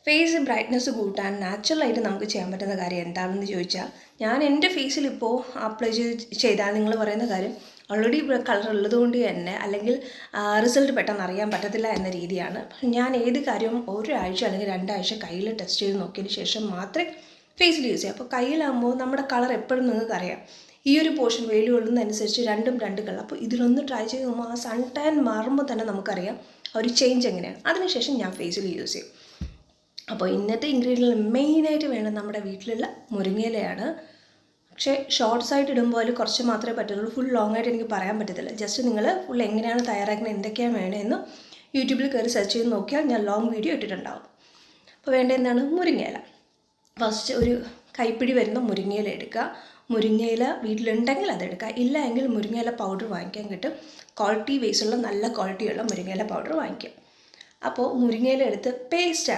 Face brightness കൂട്ടാൻ നാച്ചുറലായിട്ട് നമുക്ക് ചെയ്യാൻ പറ്റുന്ന കാര്യം എന്താണെന്ന് ചോദിച്ചാൽ, ഞാൻ എൻ്റെ ഫേസിൽ ഇപ്പോൾ അപ്ലൈ ചെയ്താൽ നിങ്ങൾ പറയുന്ന കാര്യം ഓൾറെഡി കളർ ഉള്ളതുകൊണ്ട് തന്നെ, അല്ലെങ്കിൽ റിസൾട്ട് പെട്ടെന്ന് അറിയാൻ പറ്റത്തില്ല എന്ന രീതിയാണ്. ഞാൻ ഏത് കാര്യവും ഒരാഴ്ച അല്ലെങ്കിൽ 2 ആഴ്ച കയ്യിൽ ടെസ്റ്റ് ചെയ്ത് നോക്കിയതിന് ശേഷം മാത്രമേ ഫേസിൽ യൂസ് ചെയ്യാം. അപ്പോൾ കയ്യിലാകുമ്പോൾ നമ്മുടെ കളർ എപ്പോഴും നിങ്ങൾക്ക് അറിയാം. ഈ ഒരു പോർഷൻ വെയിൽ കൊള്ളുന്നതനുസരിച്ച് രണ്ടും രണ്ട് കളർ. അപ്പോൾ ഇതിലൊന്ന് ട്രൈ ചെയ്ത് നോക്കുമ്പോൾ ആ സൺ ടാൻ മാറുമ്പോൾ തന്നെ നമുക്കറിയാം ആ ഒരു ചേഞ്ച് എങ്ങനെയാണ്. അതിനുശേഷം ഞാൻ ഫേസിൽ യൂസ് ചെയ്യും. അപ്പോൾ ഇന്നത്തെ ഇൻഗ്രീഡിയൻറ്റ് മെയിനായിട്ട് വേണ്ടത് നമ്മുടെ വീട്ടിലുള്ള മുരിങ്ങയിലയാണ്. പക്ഷേ ഷോർട്ട്സ് ആയിട്ട് ഇടുമ്പോൾ കുറച്ച് മാത്രമേ പറ്റുള്ളൂ. ഫുൾ ലോങ് ആയിട്ട് എനിക്ക് പറയാൻ പറ്റത്തില്ല. ജസ്റ്റ് നിങ്ങൾ ഫുൾ എങ്ങനെയാണ് തയ്യാറാക്കുന്നത്, എന്തൊക്കെയാണ് വേണ്ടതെന്ന് യൂട്യൂബിൽ കയറി സെർച്ച് ചെയ്ത് നോക്കിയാൽ ഞാൻ ലോങ് വീഡിയോ ഇട്ടിട്ടുണ്ടാവും. അപ്പോൾ വേണ്ട എന്താണ്, മുരിങ്ങയില. ഫസ്റ്റ് ഒരു കൈപ്പിടി വരുന്ന മുരിങ്ങയില എടുക്കുക. മുരിങ്ങയില വീട്ടിലുണ്ടെങ്കിൽ അതെടുക്കുക, ഇല്ല എങ്കിൽ മുരിങ്ങയില പൗഡർ വാങ്ങിക്കാൻ കിട്ടും. ക്വാളിറ്റി ബേസുള്ള നല്ല ക്വാളിറ്റിയുള്ള മുരിങ്ങയില പൗഡർ വാങ്ങിക്കുക. അപ്പോൾ മുരിങ്ങയില എടുത്ത് പേസ്റ്റ്